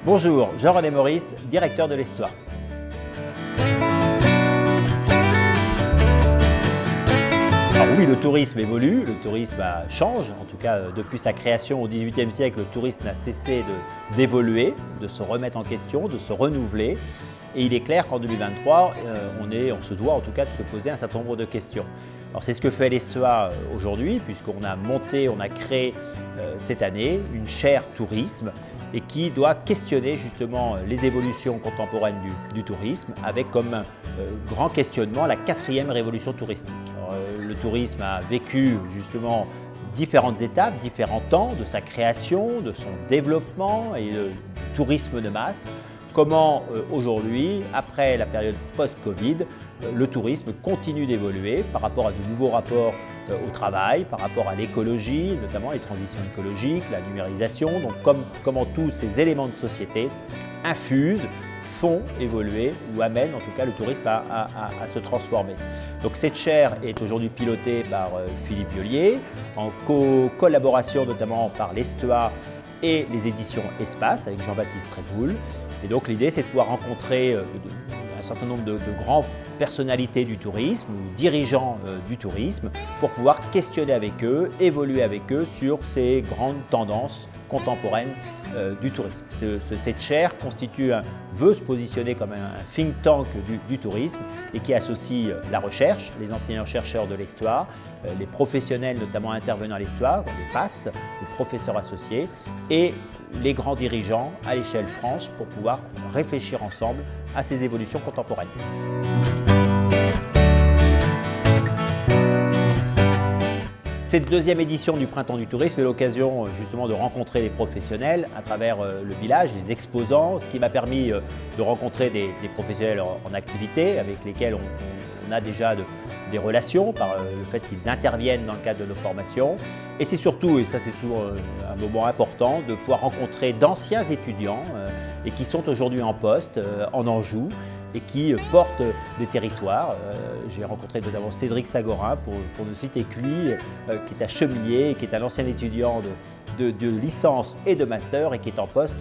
Bonjour, Jean-René Maurice, directeur de l'Histoire. Alors oui, le tourisme évolue, le tourisme change, en tout cas depuis sa création au XVIIIe siècle, le tourisme n'a cessé d'évoluer, de se remettre en question, de se renouveler. Et il est clair qu'en 2023, on se doit en tout cas de se poser un certain nombre de questions. Alors c'est ce que fait l'ESTOA aujourd'hui, puisqu'on a créé cette année une chaire tourisme et qui doit questionner justement les évolutions contemporaines du tourisme avec comme grand questionnement la 4e révolution touristique. Alors, le tourisme a vécu justement différentes étapes, différents temps de sa création, de son développement et du tourisme de masse. Comment aujourd'hui, après la période post-Covid, le tourisme continue d'évoluer par rapport à de nouveaux rapports au travail, par rapport à l'écologie, notamment les transitions écologiques, la numérisation, donc comment tous ces éléments de société infusent, font évoluer ou amènent en tout cas le tourisme à se transformer. Donc cette chaire est aujourd'hui pilotée par Philippe Viollier, en collaboration notamment par l'ESTOA et les éditions Espace avec Jean-Baptiste Tréboul. Et donc l'idée c'est de pouvoir rencontrer un certain nombre de grandes personnalités du tourisme ou dirigeants du tourisme pour pouvoir questionner avec eux, évoluer avec eux sur ces grandes tendances contemporaines du tourisme. Cette chaire veut se positionner comme un think tank du tourisme et qui associe la recherche, les enseignants-chercheurs de l'Histoire, les professionnels notamment intervenant à l'Histoire, les PAST, les professeurs associés et les grands dirigeants à l'échelle France pour pouvoir réfléchir ensemble à ces évolutions contemporaines. Cette deuxième édition du Printemps du Tourisme est l'occasion justement de rencontrer les professionnels à travers le village, les exposants, ce qui m'a permis de rencontrer des professionnels en activité avec lesquels on a déjà des relations par le fait qu'ils interviennent dans le cadre de nos formations. Et c'est surtout, et ça c'est toujours un moment important, de pouvoir rencontrer d'anciens étudiants et qui sont aujourd'hui en poste en Anjou et qui portent des territoires. J'ai rencontré notamment Cédric Sagorin pour ne citer que lui, qui est à Chemillé, qui est un ancien étudiant de licence et de master et qui est en poste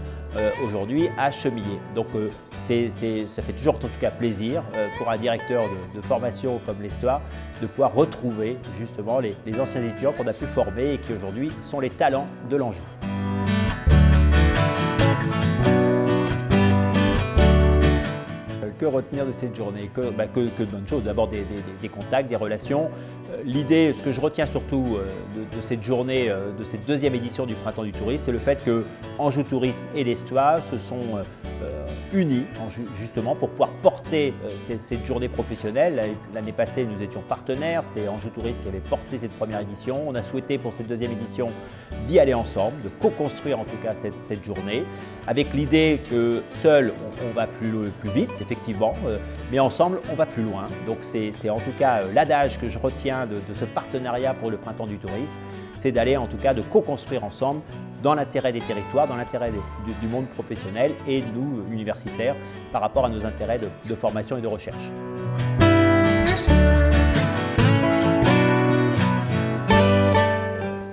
aujourd'hui à Chemillé. Donc ça fait toujours en tout cas plaisir pour un directeur de formation comme l'Histoire de pouvoir retrouver justement les anciens étudiants qu'on a pu former et qui aujourd'hui sont les talents de l'Anjou. Que retenir de cette journée? Que de bonnes choses. D'abord des contacts, des relations. L'idée, ce que je retiens surtout de cette journée, de cette deuxième édition du Printemps du Tourisme, c'est le fait que Anjou Tourisme et l'Histoire se sont unis justement pour pouvoir porter cette journée professionnelle. L'année passée, nous étions partenaires, c'est Anjou Tourisme qui avait porté cette première édition. On a souhaité pour cette deuxième édition d'y aller ensemble, de co-construire en tout cas cette journée, avec l'idée que seul on va plus vite, effectivement, mais ensemble on va plus loin. Donc c'est en tout cas l'adage que je retiens de ce partenariat pour le Printemps du Tourisme, c'est d'aller en tout cas de co-construire ensemble dans l'intérêt des territoires, dans l'intérêt du monde professionnel et nous, universitaires, par rapport à nos intérêts de formation et de recherche.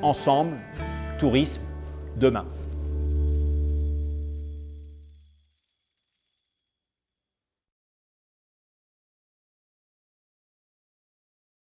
Ensemble, tourisme, demain.